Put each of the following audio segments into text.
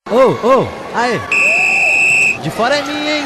Aê! De fora é minha, hein?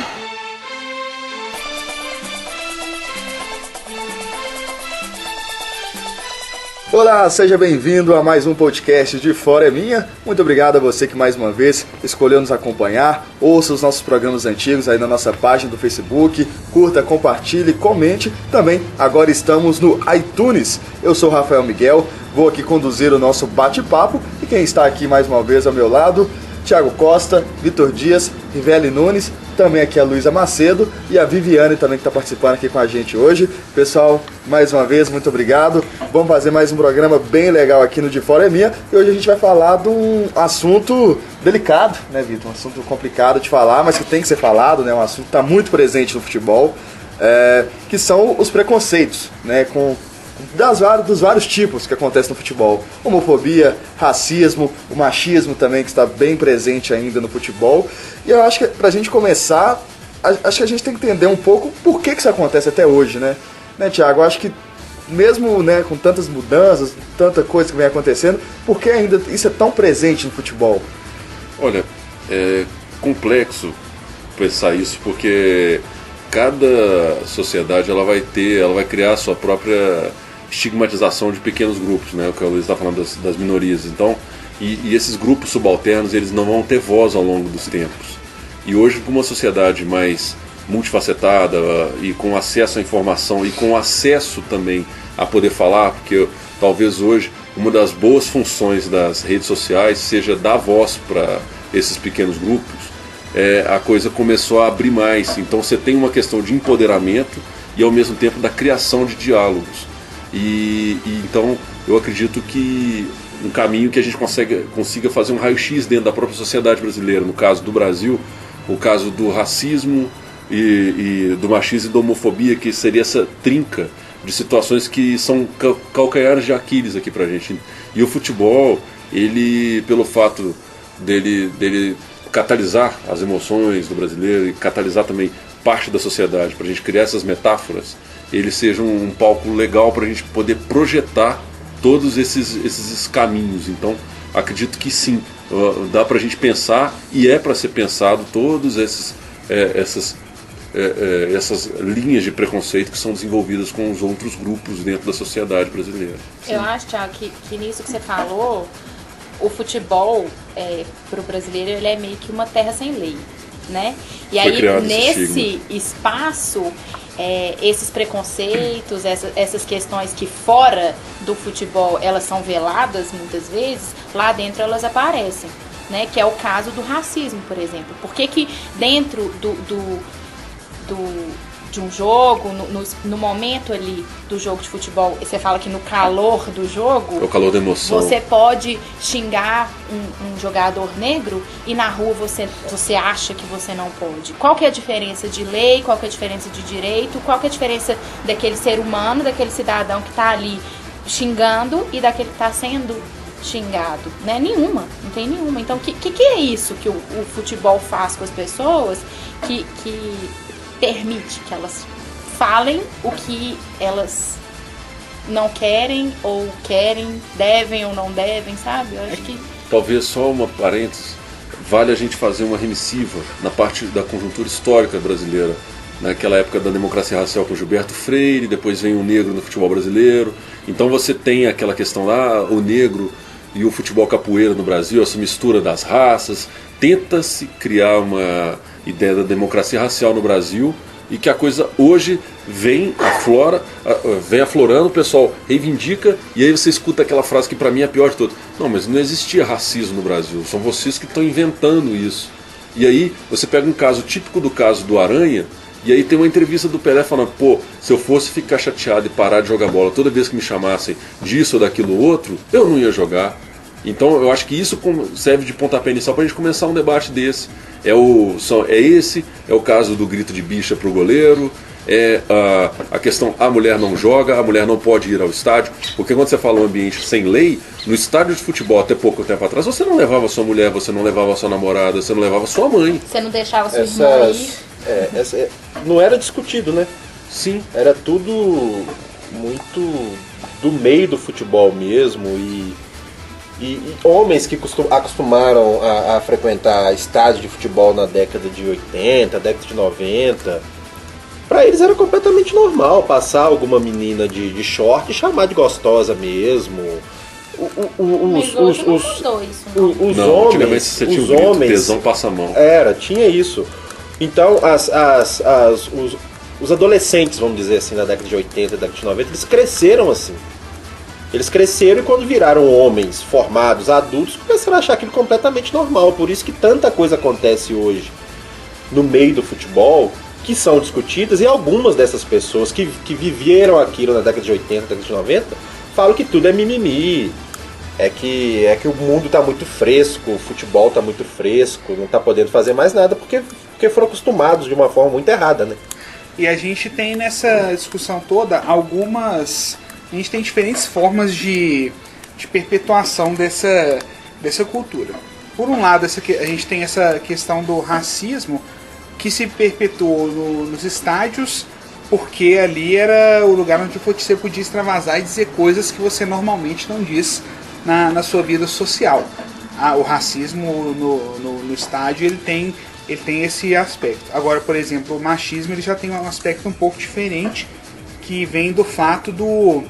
Olá, seja bem-vindo a mais um podcast de Fora é Minha. Muito obrigado a você que mais uma vez escolheu nos acompanhar. Ouça os nossos programas antigos aí na nossa página do Facebook. Curta, compartilhe, comente. Também agora estamos no iTunes. Eu sou o Rafael Miguel, vou aqui conduzir o nosso bate-papo. E quem está aqui mais uma vez ao meu lado, Thiago Costa, Vitor Dias, Rivelli Nunes, também aqui a Luísa Macedo e a Viviane também que está participando aqui com a gente hoje. Pessoal, mais uma vez, muito obrigado. Vamos fazer mais um programa bem legal aqui no De Fora é Minha. E hoje a gente vai falar de um assunto delicado, né, Vitor? Um assunto complicado de falar, mas que tem que ser falado, né? Um assunto que está muito presente no futebol, que são os preconceitos, né? Dos vários tipos que acontecem no futebol. Homofobia, racismo, o machismo também, que está bem presente ainda no futebol. E eu acho que pra gente começar, acho que a gente tem que entender um pouco por que isso acontece até hoje, né? Thiago? Eu acho que mesmo, né, com tantas mudanças, tanta coisa que vem acontecendo, por que ainda isso é tão presente no futebol? Olha, é complexo pensar isso, porque cada sociedade ela vai criar a sua própria estigmatização de pequenos grupos, né? O que a Luiz está falando das minorias. Então, e esses grupos subalternos, eles não vão ter voz ao longo dos tempos. E hoje, com uma sociedade mais multifacetada e com acesso à informação e com acesso também a poder falar, porque talvez hoje uma das boas funções das redes sociais seja dar voz para esses pequenos grupos, a coisa começou a abrir mais. Então você tem uma questão de empoderamento e ao mesmo tempo da criação de diálogos. E então eu acredito que um caminho que a gente consiga fazer um raio-x dentro da própria sociedade brasileira, no caso do Brasil, o caso do racismo e do machismo e da homofobia, que seria essa trinca de situações que são calcanhares de Aquiles aqui pra gente. E o futebol, ele, pelo fato dele catalisar as emoções do brasileiro e catalisar também parte da sociedade, pra gente criar essas metáforas, ele seja um palco legal para a gente poder projetar todos esses caminhos. Então, acredito que sim, dá para a gente pensar, e é para ser pensado todas essas linhas de preconceito que são desenvolvidas com os outros grupos dentro da sociedade brasileira. Sim. Eu acho, Thiago, que nisso que você falou, o futebol, para o brasileiro, ele é meio que uma terra sem lei, né? E aí, nesse espaço, esses preconceitos, essas questões que fora do futebol elas são veladas muitas vezes, lá dentro elas aparecem, né? Que é o caso do racismo, por exemplo. Por que dentro de um jogo, no momento ali do jogo de futebol, você fala que no calor do jogo, é o calor da emoção, você pode xingar um jogador negro e na rua você acha que você não pode? Qual que é a diferença de lei? Qual que é a diferença de direito? Qual que é a diferença daquele ser humano, daquele cidadão que está ali xingando e daquele que está sendo xingado? Né? Nenhuma, não tem nenhuma. Então, o que é isso que o futebol faz com as pessoas que permite que elas falem o que elas não querem ou querem, devem ou não devem, sabe? Eu acho que... Talvez só uma parêntese, vale a gente fazer uma remissiva na parte da conjuntura histórica brasileira. Naquela época da democracia racial com Gilberto Freire, depois vem o negro no futebol brasileiro. Então você tem aquela questão lá, o negro e o futebol capoeira no Brasil, essa mistura das raças. Tenta-se criar uma ideia da democracia racial no Brasil e que a coisa hoje vem aflorando, o pessoal reivindica, e aí você escuta aquela frase que pra mim é a pior de todas: não, mas não existia racismo no Brasil, são vocês que estão inventando isso. E aí você pega um caso típico do caso do Aranha, e aí tem uma entrevista do Pelé falando: pô, se eu fosse ficar chateado e parar de jogar bola toda vez que me chamassem disso ou daquilo outro, eu não ia jogar. Então eu acho que isso serve de pontapé inicial para a gente começar um debate desse. É o caso do grito de bicha para o goleiro, a questão: a mulher não joga, a mulher não pode ir ao estádio. Porque quando você fala um ambiente sem lei, no estádio de futebol até pouco tempo atrás, você não levava sua mulher, você não levava sua namorada, você não levava sua mãe. Você não deixava sua irmã ir. Não era discutido, né? Sim. Era tudo muito do meio do futebol mesmo, E homens que acostumaram a frequentar estádios de futebol na década de 80, década de 90, pra eles era completamente normal passar alguma menina de short e chamar de gostosa mesmo. Mas hoje não mudou isso, não. Os Não, homens, antigamente você tinha os o grito, homens, tesão passa a mão. tinha isso. Então os adolescentes, vamos dizer assim, na década de 80, década de 90, eles cresceram assim. Eles cresceram e quando viraram homens formados, adultos, começaram a achar aquilo completamente normal. Por isso que tanta coisa acontece hoje no meio do futebol que são discutidas, e algumas dessas pessoas que viveram aquilo na década de 80, década de 90, falam que tudo é mimimi. É que o mundo está muito fresco, o futebol está muito fresco, não está podendo fazer mais nada porque foram acostumados de uma forma muito errada, né? E a gente tem nessa discussão toda a gente tem diferentes formas de perpetuação dessa cultura. Por um lado, a gente tem essa questão do racismo que se perpetuou nos estádios, porque ali era o lugar onde você podia extravasar e dizer coisas que você normalmente não diz na sua vida social. O racismo no estádio ele tem esse aspecto. Agora, por exemplo, o machismo ele já tem um aspecto um pouco diferente, que vem do fato do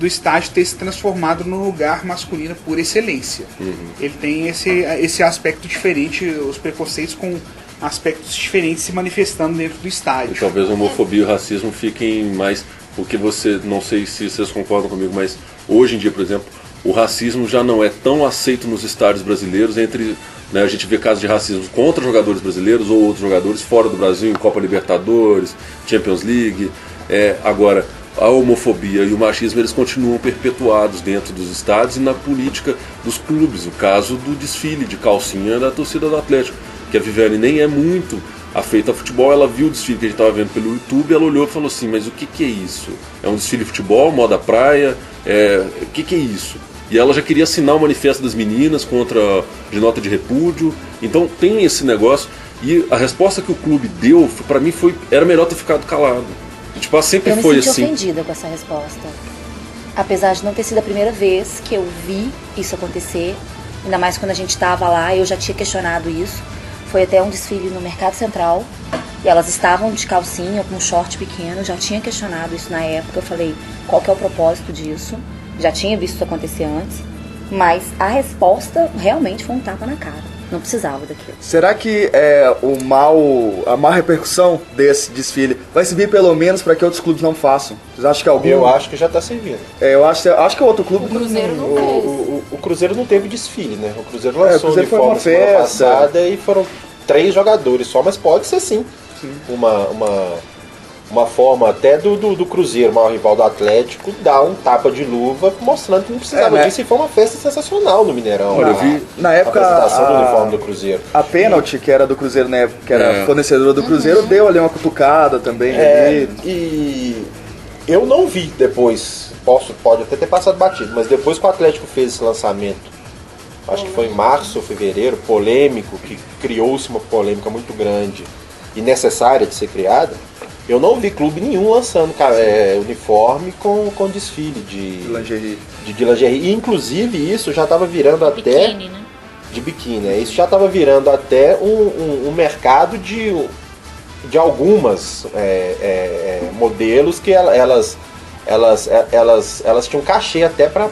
estádio ter se transformado num lugar masculino por excelência. Ele tem esse aspecto diferente, os preconceitos com aspectos diferentes se manifestando dentro do estádio. E talvez a homofobia e o racismo fiquem mais... Porque você, não sei se vocês concordam comigo, mas hoje em dia, por exemplo, o racismo já não é tão aceito nos estádios brasileiros a gente vê casos de racismo contra jogadores brasileiros ou outros jogadores fora do Brasil, em Copa Libertadores, Champions League. Agora, a homofobia e o machismo eles continuam perpetuados dentro dos estádios e na política dos clubes. O caso do desfile de calcinha da torcida do Atlético, que a Viviane nem é muito afeita a futebol, ela viu o desfile que a gente estava vendo pelo YouTube, ela olhou e falou assim, mas o que é isso? É um desfile de futebol, moda praia? O que é isso? E ela já queria assinar o manifesto das meninas de nota de repúdio. Então tem esse negócio. E a resposta que o clube deu, pra mim, era melhor ter ficado calado. Tipo, ela sempre foi assim. Eu me senti ofendida com essa resposta. Apesar de não ter sido a primeira vez que eu vi isso acontecer, ainda mais quando a gente estava lá, eu já tinha questionado isso. Foi até um desfile no Mercado Central, e elas estavam de calcinha, com um short pequeno, já tinha questionado isso na época. Eu falei, qual que é o propósito disso? Já tinha visto isso acontecer antes, mas a resposta realmente foi um tapa na cara. Não precisava daquilo. Será que a má repercussão desse desfile vai servir pelo menos para que outros clubes não façam? Vocês acham que algum... Eu acho que já está servindo. Eu acho que o outro clube... O Cruzeiro não fez. O Cruzeiro não teve desfile, né? O Cruzeiro lançou o Cruzeiro foi uma semana festa passada e foram 3 jogadores só, mas pode ser sim. Uma forma até do Cruzeiro, maior rival do Atlético, dar um tapa de luva mostrando que não precisava disso, e foi uma festa sensacional no Mineirão. Olha, eu vi na época a apresentação do uniforme do Cruzeiro. A Pênalti, que era do Cruzeiro na época, que era fornecedora do Cruzeiro, deu ali uma cutucada também. E eu não vi depois, pode até ter passado batido, mas depois que o Atlético fez esse lançamento, acho que foi em março ou fevereiro, polêmico, que criou-se uma polêmica muito grande e necessária de ser criada, eu não vi clube nenhum lançando uniforme com desfile de lingerie. E inclusive isso já estava virando até... Biquíni, né? De biquíni. Isso já estava virando até um mercado de algumas modelos que elas tinham cachê até para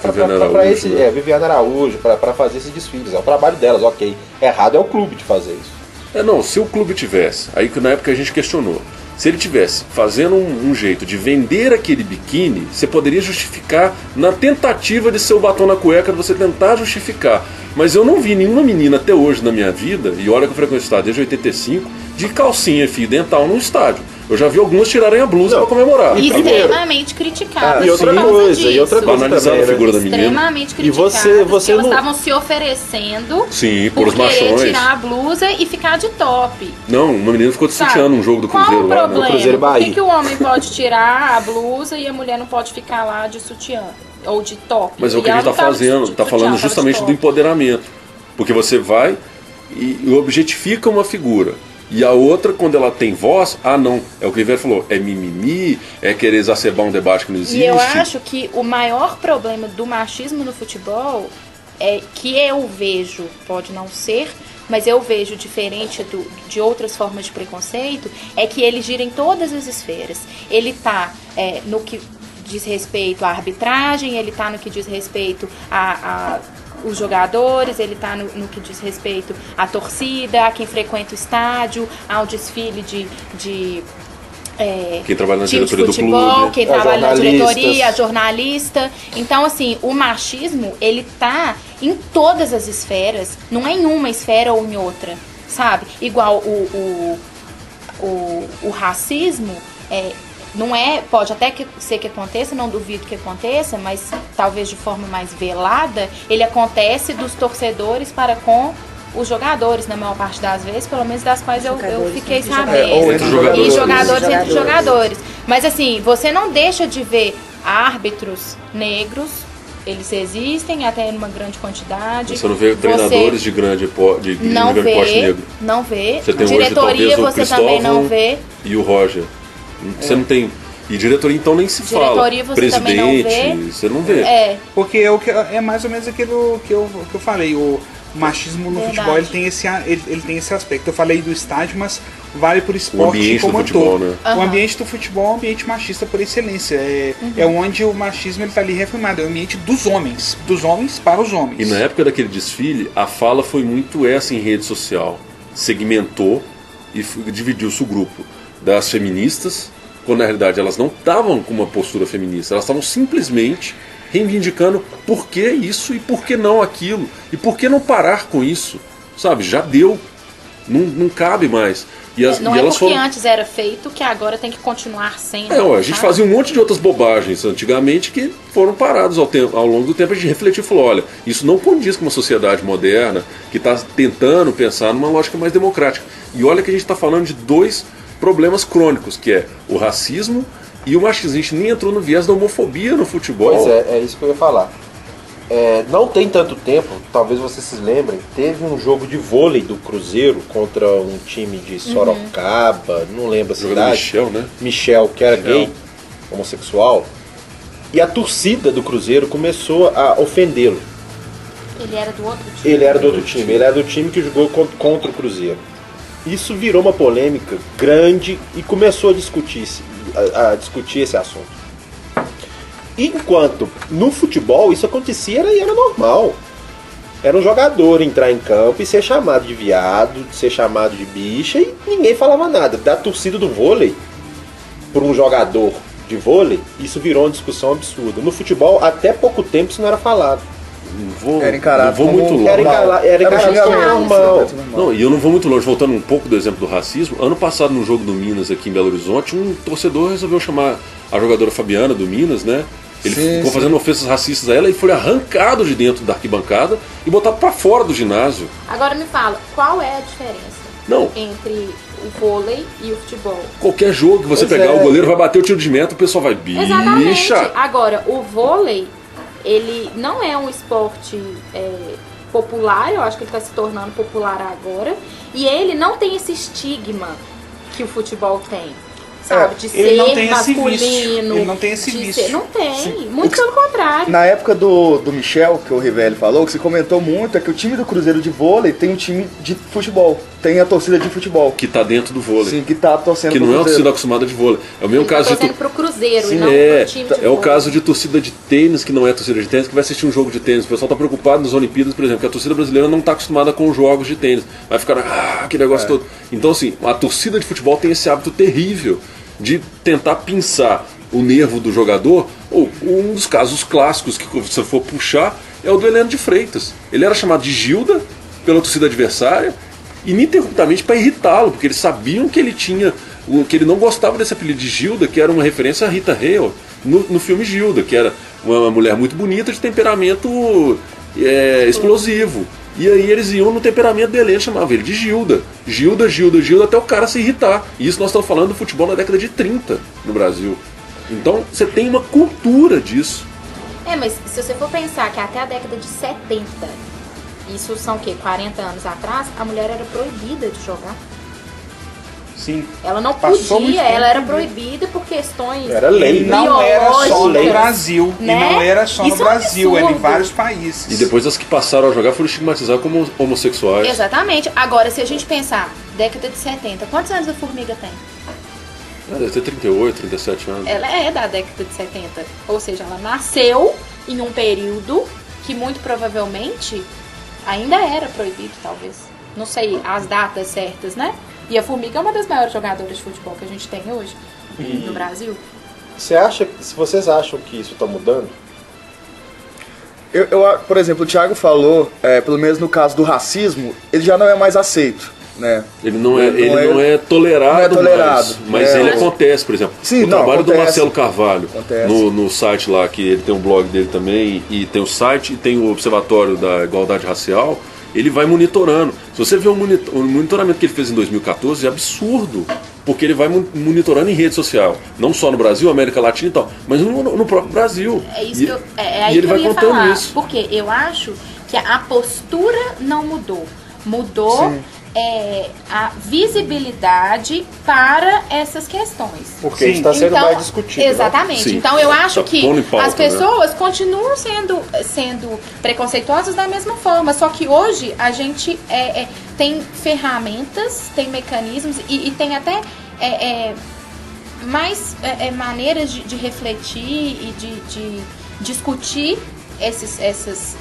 esse... Viviane Araújo, para fazer esses desfiles. É o trabalho delas, ok. Errado é o clube de fazer isso. Se o clube tivesse, aí que na época a gente questionou, se ele tivesse fazendo um jeito de vender aquele biquíni, você poderia justificar na tentativa de ser o batom na cueca, você tentar justificar. Mas eu não vi nenhuma menina até hoje na minha vida, e olha que eu frequento o estádio desde 85, de calcinha fio dental no estádio. Eu já vi algumas tirarem a blusa para comemorar. Extremamente criticado. E outra coisa banalizando também, a figura da menina. Extremamente criticado. Você porque não... elas estavam se oferecendo por os machões. querer tirar a blusa e ficar de top. Não, uma menina ficou de sutiã num jogo do Cruzeiro lá. Qual o problema? No Cruzeiro Bahia. Por que o homem pode tirar a blusa e a mulher não pode ficar lá de sutiã? Ou de top? Mas é o que a gente está fazendo, está falando justamente do empoderamento. Porque você vai e objetifica uma figura. E a outra, quando ela tem voz, não, é o que o River falou, é mimimi, é querer exacerbar um debate que não existe. E eu acho que o maior problema do machismo no futebol que eu vejo, pode não ser, mas eu vejo diferente de outras formas de preconceito, é que ele gira em todas as esferas. Ele está no que diz respeito à arbitragem, ele está no que diz respeito a os jogadores, ele está no que diz respeito à torcida, a quem frequenta o estádio, ao desfile de quem trabalha na time de diretoria do futebol, clube, quem trabalha na diretoria, a jornalista. Então, assim, o machismo, ele tá em todas as esferas, não é em uma esfera ou em outra, sabe? Igual o racismo, não pode até ser que aconteça, não duvido que aconteça, mas talvez de forma mais velada, ele acontece dos torcedores para com os jogadores, na maior parte das vezes, pelo menos das quais eu fiquei sabendo. Ou entre E jogadores. jogadores entre jogadores. Mas assim, você não deixa de ver árbitros negros, eles existem até numa grande quantidade. Você não vê treinadores de grande porte negro. Não vê. Você tem Diretoria hoje, você também não vê. E o Roger. Você não tem. E diretoria então nem se fala. Diretoria você também não vê. Presidente, você não vê. Porque é mais ou menos aquilo que eu falei. O machismo no futebol ele tem esse aspecto. Eu falei do estádio, mas vale por esporte como um todo. Né? O ambiente do futebol é um ambiente machista por excelência. É onde o machismo está ali reafirmado. É o ambiente dos homens para os homens. E na época daquele desfile, a fala foi muito essa em rede social. Segmentou e dividiu-se o grupo das feministas, quando na realidade elas não estavam com uma postura feminista, elas estavam simplesmente reivindicando por que isso e por que não aquilo, e por que não parar com isso, sabe? Já deu, não cabe mais. Não é porque antes era feito que agora tem que continuar sendo. A gente fazia um monte de outras bobagens antigamente que foram parados ao longo do tempo. A gente refletiu e falou, olha, isso não condiz com uma sociedade moderna que está tentando pensar numa lógica mais democrática. E olha que a gente está falando de dois problemas crônicos, que é o racismo e o machismo. A gente nem entrou no viés da homofobia no futebol. Pois é isso que eu ia falar. Não tem tanto tempo, talvez vocês se lembrem, teve um jogo de vôlei do Cruzeiro contra um time de Sorocaba, não lembro a cidade. Michel, né? Michel, que era gay, homossexual. E a torcida do Cruzeiro começou a ofendê-lo. Ele era do outro time. Ele era do time que jogou contra o Cruzeiro. Isso virou uma polêmica grande e começou a discutir esse assunto. Enquanto no futebol isso acontecia e era normal. Era um jogador entrar em campo e ser chamado de viado, ser chamado de bicha e ninguém falava nada. Da torcida do vôlei, por um jogador de vôlei, isso virou uma discussão absurda. No futebol, até pouco tempo isso não era falado. Era encarado como muito longe. Era encarado como normal. Não, e eu não vou muito longe, voltando um pouco do exemplo do racismo. Ano passado, no jogo do Minas aqui em Belo Horizonte, um torcedor resolveu chamar a jogadora Fabiana do Minas, né? Ele ficou fazendo ofensas racistas a ela e foi arrancado de dentro da arquibancada e botado pra fora do ginásio. Agora me fala, qual é a diferença entre o vôlei e o futebol? Qualquer jogo que você pegar, o goleiro vai bater o tiro de meta, o pessoal vai, bicha. Exatamente. Agora, o vôlei, ele não é um esporte popular, eu acho que ele está se tornando popular agora, e ele não tem esse estigma que o futebol tem. Sabe, de ser masculino. Ele não tem esse vício. Não tem, muito pelo contrário. Na época do Michel, que o Rivelli falou, que se comentou muito, é que o time do Cruzeiro de vôlei tem um time de futebol. Tem a torcida de futebol. Que tá dentro do vôlei. Sim, que tá torcendo pro Cruzeiro. Que não é uma torcida acostumada de vôlei. É o mesmo caso torcendo pro Cruzeiro. Sim, e não pro time de vôlei. É o caso de torcida de tênis, que não é torcida de tênis, que vai assistir um jogo de tênis. O pessoal tá preocupado nas Olimpíadas, por exemplo, que a torcida brasileira não tá acostumada com jogos de tênis. Vai ficar, aquele negócio todo. Então, assim, a torcida de futebol tem esse hábito terrível de tentar pinçar o nervo do jogador. Um dos casos clássicos que você for puxar é o do Heleno de Freitas. Ele era chamado de Gilda pela torcida adversária, ininterruptamente para irritá-lo, porque eles sabiam que ele não gostava desse apelido de Gilda, que era uma referência a Rita Hayworth no filme Gilda, que era uma mulher muito bonita de temperamento explosivo. E aí eles iam no temperamento dele, ele chamava ele de Gilda. Gilda, até o cara se irritar. E isso nós estamos falando do futebol na década de 30 no Brasil. Então você tem uma cultura disso. Mas se você for pensar que até a década de 70, isso são o quê? 40 anos atrás, a mulher era proibida de jogar. Sim. Ela não Passou muito podia, tempo ela era proibido. proibida por questões Era lei. E não era só no biológicas, Brasil. né? E não era só no Isso é um Brasil, era em absurdo. vários países. E depois as que passaram a jogar foram estigmatizadas como homossexuais. Exatamente. Agora, se a gente pensar, década de 70, quantos anos a Formiga tem? Deve ter 38, 37 anos. Ela é da década de 70. Ou seja, ela nasceu em um período que muito provavelmente ainda era proibido, talvez. Não sei as datas certas, né? E a Formiga é uma das maiores jogadoras de futebol que a gente tem hoje no Brasil. Se vocês acham que isso está mudando? Por exemplo, o Thiago falou, pelo menos no caso do racismo, ele já não é mais aceito, né? Ele não é tolerado, não é tolerado. mas ele acontece, por exemplo. Sim, o trabalho do acontece. Marcelo Carvalho Acontece. no site lá, que ele tem um blog dele também, e tem o site e tem o Observatório da Igualdade Racial, ele vai monitorando. Se você ver o monitoramento que ele fez em 2014, é absurdo, porque ele vai monitorando em rede social, não só no Brasil, América Latina e tal, mas no próprio Brasil. É isso E- que aí e ele que eu vai ia contando falar. isso. Porque eu acho que a postura não mudou. Mudou a visibilidade para essas questões. Porque isso está sendo mais discutido. Né? Exatamente. Sim. Então eu acho Tá que pondo em pauta, as pessoas continuam sendo preconceituosas da mesma forma. Só que hoje a gente tem ferramentas, tem mecanismos e tem até mais maneiras de refletir e de discutir esses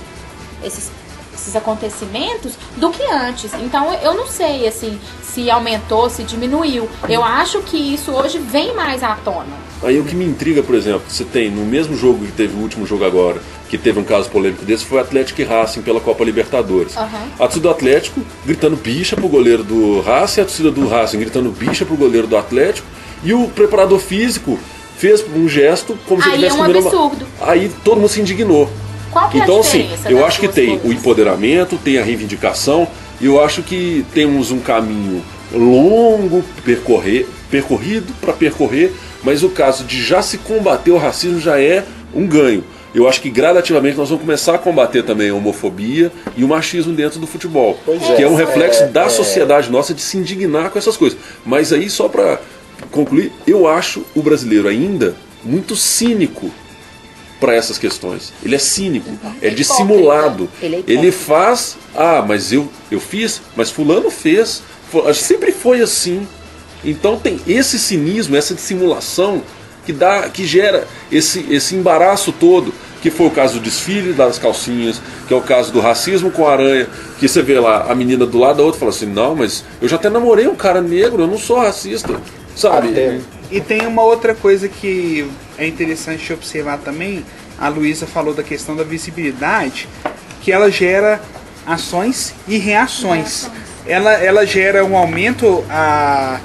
acontecimentos do que antes. Então eu não sei assim se aumentou, se diminuiu. Eu acho que isso hoje vem mais à tona. Aí o que me intriga, por exemplo, você tem no mesmo jogo que teve o último jogo agora, que teve um caso polêmico desse, foi o Atlético e Racing pela Copa Libertadores. Uhum. A torcida do Atlético gritando bicha pro goleiro do Racing, a torcida do Racing gritando bicha pro goleiro do Atlético, e o preparador físico fez um gesto como se ele Aí é tivesse um comendo uma- absurdo. Aí todo mundo se indignou. Qual que é Então, a assim, diferença? eu das acho que duas tem o coisas? empoderamento, tem a reivindicação, e eu acho que temos um caminho longo percorrido para percorrer, mas o caso de já se combater o racismo já é um ganho. Eu acho que gradativamente nós vamos começar a combater também a homofobia e o machismo dentro do futebol, Pois que é um reflexo da é. sociedade nossa de se indignar com essas coisas. Mas aí, só para concluir, eu acho o brasileiro ainda muito cínico para essas questões. Ele é cínico, é dissimulado. Ele é hipócrita. Ele faz, mas eu fiz, mas fulano fez. Sempre foi assim. Então tem esse cinismo, essa dissimulação que gera esse embaraço todo, que foi o caso do desfile das calcinhas, que é o caso do racismo com a aranha, que você vê lá a menina do lado da outra e fala assim, não, mas eu já até namorei um cara negro, eu não sou racista, sabe? Até. E tem uma outra coisa que é interessante observar também. A Luísa falou da questão da visibilidade, que ela gera ações e reações. Ela gera um aumento à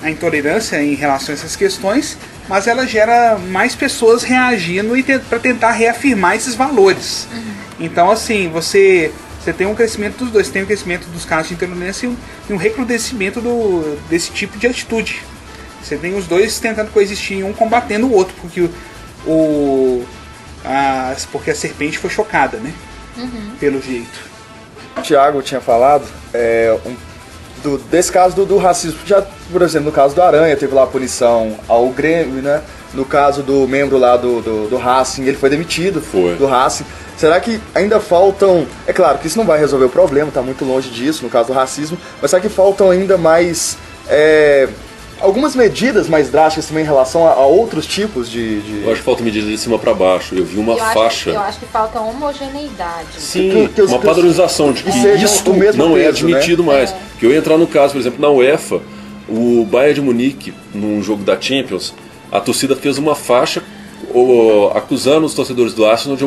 intolerância em relação a essas questões, mas ela gera mais pessoas reagindo para tentar reafirmar esses valores. Então, assim, você tem um crescimento dos dois. Você tem um crescimento dos casos de intolerância e um recrudescimento desse tipo de atitude. Você tem os dois tentando coexistir, um combatendo o outro, porque a serpente foi chocada, né? Pelo jeito. O Thiago tinha falado desse caso do racismo. Já, por exemplo, no caso do Aranha, teve lá a punição ao Grêmio, né? No caso do membro lá do Racing, ele foi demitido do Racing. Será que ainda faltam... É claro que isso não vai resolver o problema, está muito longe disso, no caso do racismo, mas será que faltam ainda mais... algumas medidas mais drásticas também em relação a outros tipos de... Eu acho que falta medida de cima para baixo. Eu vi uma faixa. Eu acho que falta homogeneidade. Sim, que os- uma padronização de que sejam isso o mesmo não é peso, admitido mais. Que eu ia entrar no caso, por exemplo, na UEFA, o Bayern de Munique, num jogo da Champions, a torcida fez uma faixa acusando os torcedores do Arsenal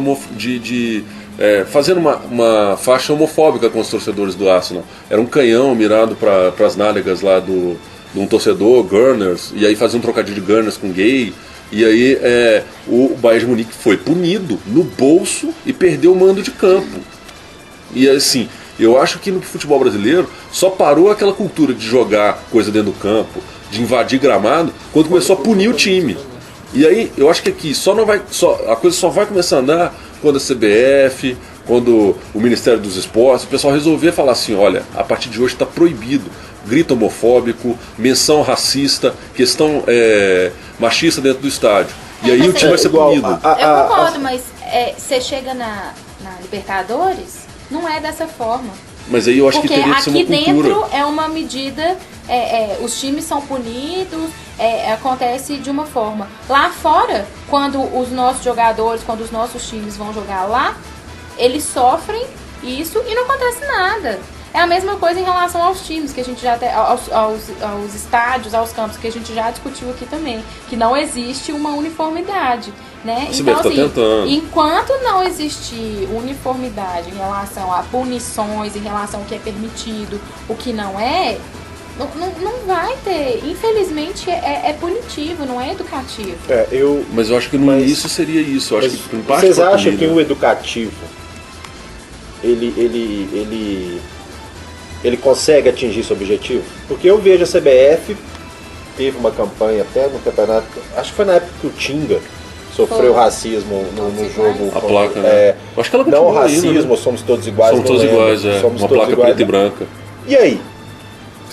fazendo uma faixa homofóbica com os torcedores do Arsenal. Era um canhão mirado para as nádegas lá de um torcedor, Gunners, e aí fazia um trocadilho de Gunners com gay. E aí o Bayern de Munique foi punido no bolso e perdeu o mando de campo. E assim, eu acho que no futebol brasileiro só parou aquela cultura de jogar coisa dentro do campo, de invadir gramado, quando começou a punir o time. E aí eu acho que aqui a coisa só vai começar a andar quando a CBF, quando o Ministério dos Esportes, o pessoal resolvia falar assim, olha, a partir de hoje está proibido grito homofóbico, menção racista, questão machista dentro do estádio. E aí o time vai ser punido. Eu concordo, mas você chega na Libertadores, não é dessa forma. Mas aí eu acho que teria que ser uma cultura. Porque aqui dentro é uma medida, os times são punidos, acontece de uma forma. Lá fora, quando os nossos jogadores, quando os nossos times vão jogar lá, eles sofrem isso e não acontece nada. É a mesma coisa em relação aos times, que a gente já aos estádios, aos campos, que a gente já discutiu aqui também, que não existe uma uniformidade, né? Então, assim, enquanto não existir uniformidade em relação a punições, em relação ao que é permitido, o que não não vai ter. Infelizmente é punitivo, não é educativo. Mas eu acho que no início seria isso. Eu acho que, em parte, vocês acham que o educativo ele consegue atingir esse objetivo? Porque eu vejo a CBF teve uma campanha até no campeonato, acho que foi na época que o Tinga sofreu racismo no jogo. A placa, né? Acho que ela não racismo, somos todos iguais. Somos todos iguais, somos uma placa preta e branca. E aí?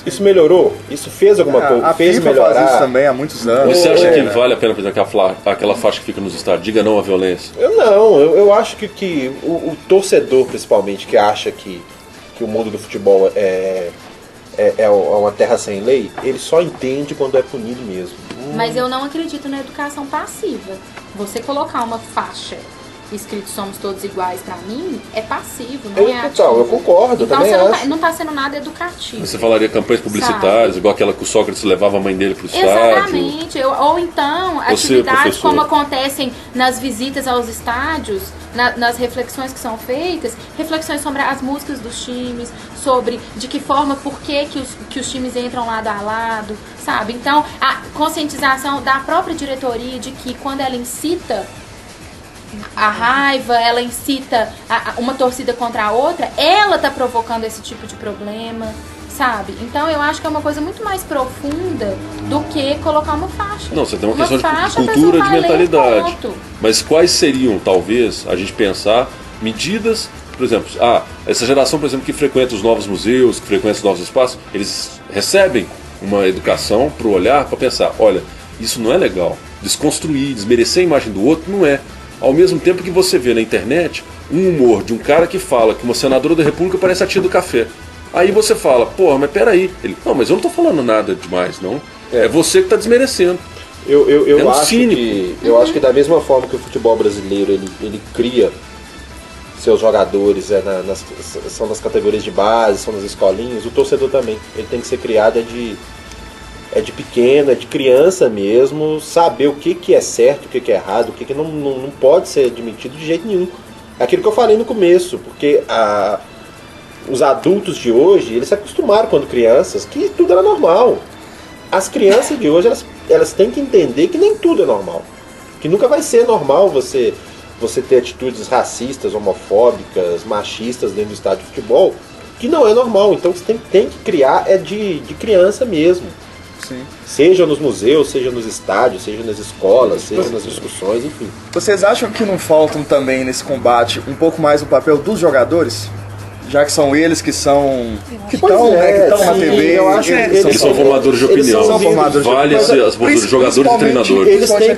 Isso melhorou? Isso fez alguma coisa? Fez FIFA melhorar? faz isso também há muitos anos. Você acha que vale a pena, por exemplo, aquela faixa que fica nos estádios? Diga não à violência. Eu acho que o torcedor, principalmente, que acha que o mundo do futebol é uma terra sem lei, ele só entende quando é punido mesmo. Mas eu não acredito na educação passiva. Você colocar uma faixa escrito somos todos iguais, pra mim, é passivo, não é ativo. Eu concordo, então também você acho. não tá sendo nada educativo. Você falaria campanhas publicitárias, igual aquela que o Sócrates levava a mãe dele pro estádio. Exatamente. Ou então, atividades como acontecem nas visitas aos estádios, nas reflexões que são feitas, reflexões sobre as músicas dos times, sobre de que forma, por que os times entram lado a lado, sabe? Então, a conscientização da própria diretoria de que quando ela incita a raiva, ela incita uma torcida contra a outra, ela tá provocando esse tipo de problema, sabe? Então eu acho que é uma coisa muito mais profunda do que colocar uma faixa. Não, você tem uma questão de cultura, de mentalidade. Mas quais seriam, talvez, a gente pensar, medidas, por exemplo, essa geração, por exemplo, que frequenta os novos museus, que frequenta os novos espaços, eles recebem uma educação para o olhar, para pensar, olha, isso não é legal. Desconstruir, desmerecer a imagem do outro, não é. Ao mesmo tempo que você vê na internet um humor de um cara que fala que uma senadora da República parece a tia do café. Aí você fala, porra, mas peraí. Ele, não, mas eu não tô falando nada demais, não. É você que tá desmerecendo. Eu acho que da mesma forma que o futebol brasileiro ele cria seus jogadores são nas categorias de base, são nas escolinhas, o torcedor também. Ele tem que ser criado de pequeno, é de criança mesmo, saber o que é certo, o que é errado, o que não pode ser admitido de jeito nenhum. É aquilo que eu falei no começo, porque os adultos de hoje, eles se acostumaram quando crianças, que tudo era normal. As crianças de hoje, elas têm que entender que nem tudo é normal. Que nunca vai ser normal você ter atitudes racistas, homofóbicas, machistas dentro do estádio de futebol, que não é normal. Então você tem que criar de criança mesmo. Sim. Seja nos museus, seja nos estádios, seja nas escolas, seja nas discussões, enfim. Vocês acham que não faltam também nesse combate um pouco mais o papel dos jogadores? Já que são eles que estão na TV, eu acho eles são formadores de opinião. Vale as posturas de jogadores e treinadores. Eles têm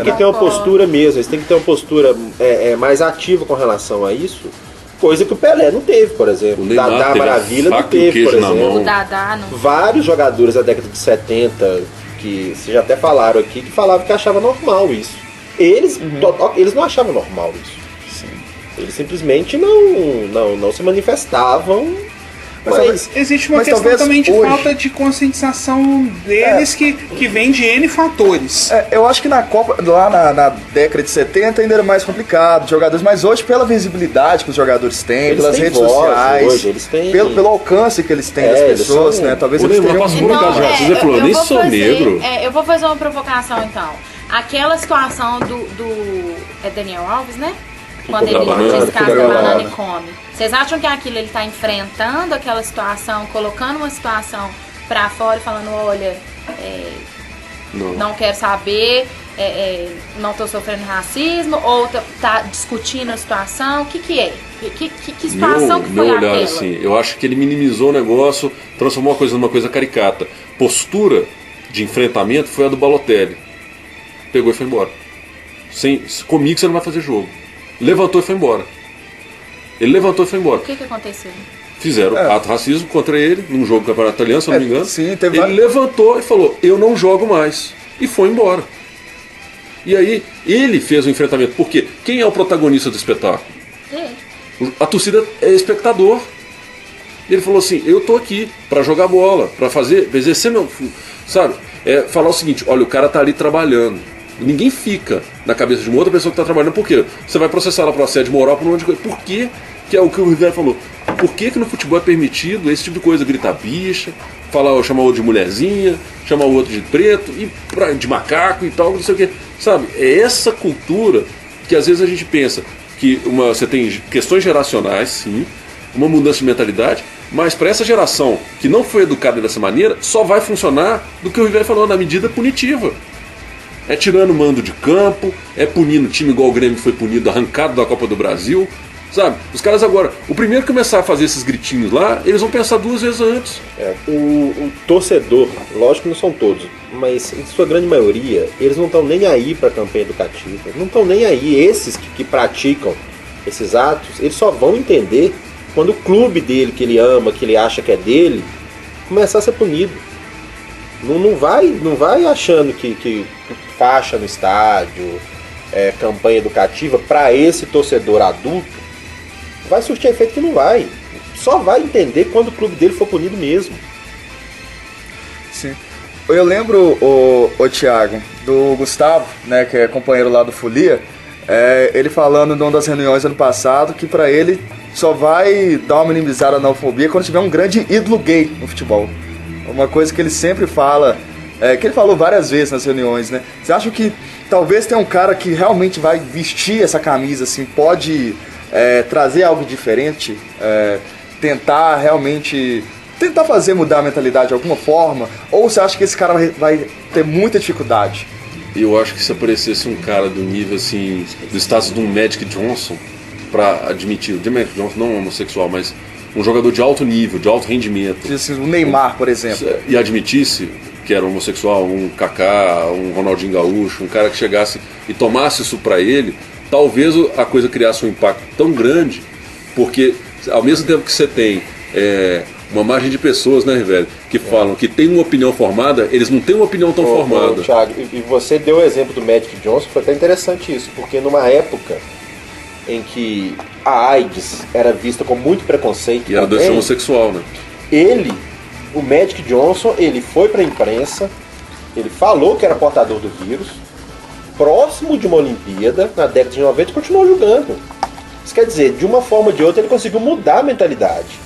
que ter uma postura mesmo, eles têm que ter uma postura mais ativa com relação a isso. Coisa que o Pelé não teve, por exemplo. O Dadá Maravilha não teve, por exemplo. O Dadá não. Vários jogadores da década de 70, que vocês já até falaram aqui, que falavam que achavam normal isso. Eles não achavam normal isso. Sim. Eles simplesmente não se manifestavam. Mas existe uma questão também de hoje, falta de conscientização deles que vem de N fatores. Eu acho que na Copa, lá na década de 70 ainda era mais complicado, jogadores, mas hoje pela visibilidade que os jogadores têm, Eles pelas têm redes voz, sociais, hoje, eles têm... pelo alcance que eles têm das pessoas, né? Talvez eles tenham... Eu vou fazer uma provocação então. Aquela situação do Daniel Alves, né? Quando ele descasca a banana e come. Vocês acham que aquilo ele está enfrentando aquela situação, colocando uma situação pra fora e falando, olha, não quero saber, não tô sofrendo racismo, ou tá discutindo a situação, o que é? Que situação que foi meu olhar, aquela? assim, eu acho que ele minimizou o negócio, transformou a coisa numa coisa caricata. Postura de enfrentamento foi a do Balotelli. Pegou e foi embora. Comigo você não vai fazer jogo. Levantou e foi embora. Ele levantou e foi embora. O que aconteceu? Fizeram ato racismo contra ele, num jogo do Campeonato Italiano, se eu não me engano. Sim, ele levantou e falou, eu não jogo mais. E foi embora. E aí, ele fez o enfrentamento. Por quê? Quem é o protagonista do espetáculo? A torcida é espectador. E ele falou assim, eu tô aqui para jogar bola, para exercer meu... Sabe? Falar o seguinte, olha, o cara tá ali trabalhando. Ninguém fica na cabeça de uma outra pessoa que tá trabalhando. Por quê? Você vai processar ela por assédio moral, por um monte de coisa. Por quê? Que é o que o Rivera falou. Por que no futebol é permitido esse tipo de coisa? Gritar bicha, chamar o outro de mulherzinha, chamar o outro de preto, de macaco e tal, não sei o quê. Sabe? É essa cultura que às vezes a gente pensa que você tem questões geracionais, sim, uma mudança de mentalidade, mas para essa geração que não foi educada dessa maneira, só vai funcionar do que o Rivera falou, na medida punitiva. É tirando mando de campo, é punindo o time igual o Grêmio foi punido, arrancado da Copa do Brasil. Sabe? Os caras agora, o primeiro que começar a fazer esses gritinhos lá, eles vão pensar 2 vezes antes. O torcedor, lógico que não são todos, mas em sua grande maioria, eles não estão nem aí para a campanha educativa, não estão nem aí. Esses que praticam esses atos, eles só vão entender quando o clube dele, que ele ama, que ele acha que é dele, começar a ser punido. Não vai achando que faixa no estádio, campanha educativa, para esse torcedor adulto, vai surtir efeito que não vai. Só vai entender quando o clube dele for punido mesmo. Sim. Eu lembro, o Thiago, do Gustavo, né, que é companheiro lá do Folia, ele falando numa das reuniões ano passado que pra ele só vai dar uma minimizada na homofobia quando tiver um grande ídolo gay no futebol. Uma coisa que ele sempre fala, que ele falou várias vezes nas reuniões, né? Você acha que talvez tenha um cara que realmente vai vestir essa camisa, assim, pode trazer algo diferente, tentar fazer mudar a mentalidade de alguma forma, ou você acha que esse cara vai ter muita dificuldade? Eu acho que se aparecesse um cara do nível, assim, do status de um Magic Johnson, pra admitir, de Magic Johnson não homossexual, mas um jogador de alto nível, de alto rendimento, Assim, o Neymar, por exemplo, e admitisse que era homossexual, um Kaká, um Ronaldinho Gaúcho, um cara que chegasse e tomasse isso pra ele, talvez a coisa criasse um impacto tão grande, porque ao mesmo tempo que você tem uma margem de pessoas, né, Rivelli, que falam que tem uma opinião formada, eles não têm uma opinião tão formada. Thiago, e você deu o exemplo do Magic Johnson, foi até interessante isso, porque numa época em que a AIDS era vista com muito preconceito e era doença homossexual, né? O Magic Johnson, ele foi pra imprensa, ele falou que era portador do vírus, próximo de uma Olimpíada, na década de 90, e continuou jogando. Isso quer dizer, de uma forma ou de outra, ele conseguiu mudar a mentalidade.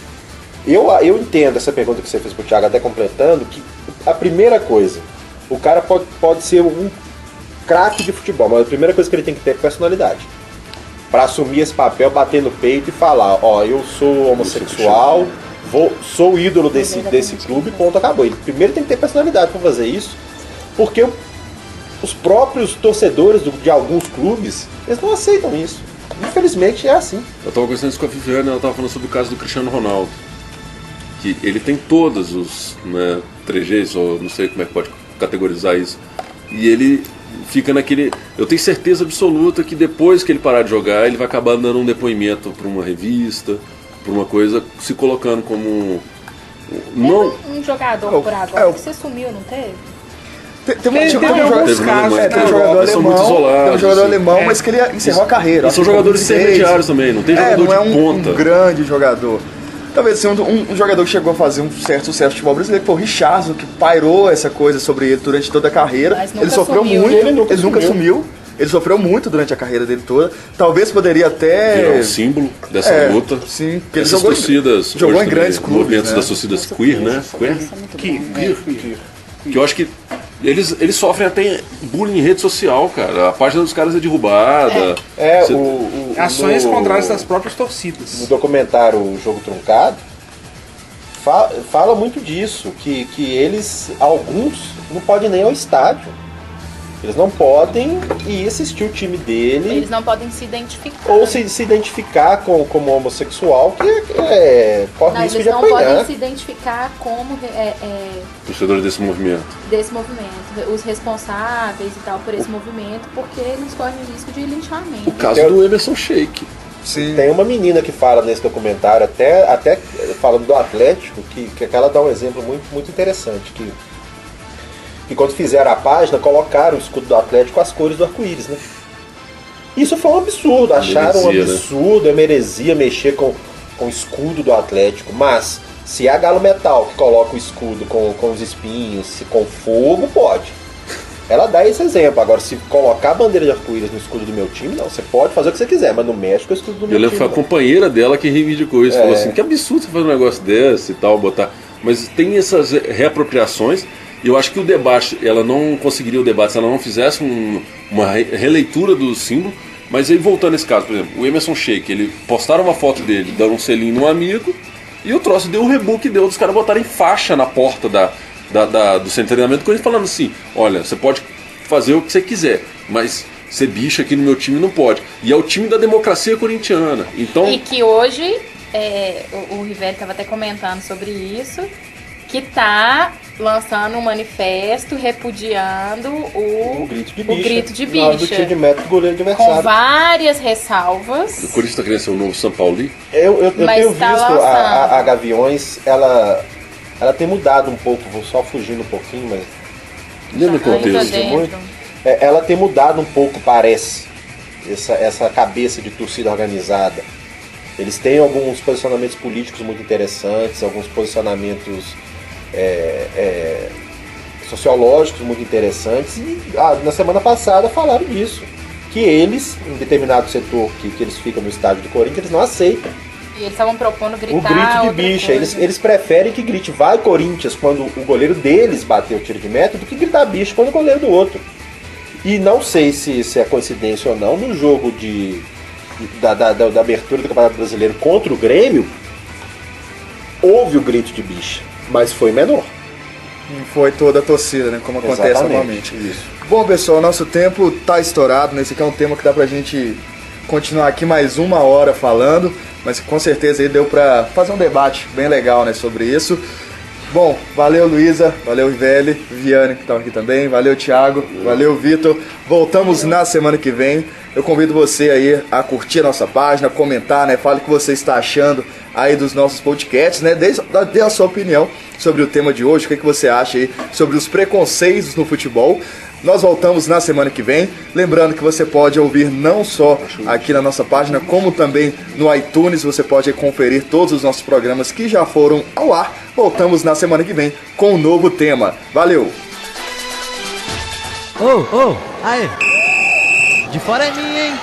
Eu entendo essa pergunta que você fez pro Thiago, até completando, que a primeira coisa, o cara pode ser um craque de futebol, mas a primeira coisa que ele tem que ter é personalidade. Para assumir esse papel, bater no peito e falar, eu sou homossexual, sou ídolo desse clube, ponto, acabou. Ele primeiro tem que ter personalidade para fazer isso, porque os próprios torcedores de alguns clubes, eles não aceitam isso. Infelizmente é assim. Eu estava conversando isso com a Viviane, ela estava falando sobre o caso do Cristiano Ronaldo, que ele tem todos os trejeitos, ou não sei como é que pode categorizar isso, e ele fica naquele... Eu tenho certeza absoluta que depois que ele parar de jogar, ele vai acabar dando um depoimento para uma revista, para uma coisa, se colocando como... Um jogador por agora que você sumiu, não teve? Teve alguns casos. Tem um jogador são muito alemão, isolados, tem um jogador assim. alemão, mas que ele encerrou a carreira. E são jogadores intermediários também, não tem jogador não é de ponta. um grande jogador. Talvez assim, um jogador que chegou a fazer um certo sucesso no futebol brasileiro foi o Richarlison, que pairou essa coisa sobre ele durante toda a carreira. Mas Ele sofreu sumiu, muito, né? ele nunca sumiu. Ele sofreu muito durante a carreira dele toda. Talvez poderia até... Virar um símbolo dessa luta. Sim, porque ele Essas torcidas jogou em hoje grandes também, clubes, movimentos né? das torcidas queer, né? Queer. Que eu acho que eles sofrem até bullying em rede social, cara. A página dos caras é derrubada. Ações contrárias das próprias torcidas. No documentário O Jogo Truncado, fala muito disso, que eles, alguns, não podem nem ir ao estádio. Eles não podem ir assistir o time dele. Eles não podem se identificar. Ou se identificar como homossexual, que corre Não, risco eles de não apanhar. podem se identificar como Torcedores desse movimento. desse movimento, os responsáveis e tal por esse movimento, porque eles correm o risco de linchamento. O caso do Emerson Sheik. Sim. Tem uma menina que fala nesse documentário, até falando do Atlético, que ela dá um exemplo muito, muito interessante, que quando fizeram a página, colocaram o escudo do Atlético com as cores do arco-íris, né? Isso foi um absurdo, acharam um Heresia, absurdo, é uma heresia mexer com o escudo do Atlético, mas se a Galo Metal que coloca o escudo com os espinhos, com fogo, pode. Ela dá esse exemplo. Agora, se colocar a bandeira de arco-íris no escudo do meu time, não, você pode fazer o que você quiser, mas no México é o escudo do meu Eu lembro que time. foi a companheira dela que reivindicou isso. Falou assim, que absurdo você fazer um negócio desse e tal, botar. Mas tem essas reapropriações, e eu acho que o debate, ela não conseguiria o debate se ela não fizesse uma releitura do símbolo. Mas aí, voltando nesse caso, por exemplo, o Emerson Sheik, ele postaram uma foto dele, dando um selinho num amigo, e o troço deu um rebook, deu dos caras botarem faixa na porta do centro de treinamento, com eles falando assim, olha, você pode fazer o que você quiser, mas ser bicho aqui no meu time não pode. E é o time da democracia corintiana. Então, E que hoje, o Rivelli estava até comentando sobre isso, que tá lançando um manifesto repudiando o grito de Na hora do tiro de bicha. meta do goleiro Com adversário. várias ressalvas. o Corinthians está querendo ser o novo São Paulo. Eu Mas tenho tá visto lançando. a Gaviões, ela tem mudado um pouco, vou só fugindo um pouquinho, mas Lembra o Ainda contexto? dentro. ela tem mudado um pouco, parece, essa cabeça de torcida organizada. Eles têm alguns posicionamentos políticos muito interessantes, alguns posicionamentos sociológicos muito interessantes, e na semana passada falaram disso, que eles, em determinado setor que eles ficam no estádio do Corinthians, eles não aceitam E eles estavam propondo gritar o grito de outra bicha. coisa. Eles preferem que grite vai Corinthians quando o goleiro deles bateu o tiro de meta do que gritar bicha quando o goleiro do outro. E não sei se é coincidência ou não, no jogo da abertura do Campeonato Brasileiro contra o Grêmio, houve o grito de bicha, mas foi menor. Não foi toda a torcida, né? Como acontece Exatamente, normalmente. isso. Bom, pessoal, nosso tempo tá estourado. Esse aqui é um tema que dá pra gente continuar aqui mais 1 hora falando, mas com certeza aí deu pra fazer um debate bem legal, né, sobre isso. Bom, valeu Luísa, valeu Rivelli, Viane que estava aqui também, valeu Thiago, valeu Vitor. Voltamos na semana que vem. Eu convido você aí a curtir a nossa página, comentar, né? Fale o que você está achando aí dos nossos podcasts, né? Dê a sua opinião sobre o tema de hoje, o que você acha aí sobre os preconceitos no futebol. Nós voltamos na semana que vem. Lembrando que você pode ouvir não só aqui na nossa página, como também no iTunes. Você pode conferir todos os nossos programas que já foram ao ar. Voltamos na semana que vem com um novo tema. Valeu! Ô, aê! De fora é minha, hein?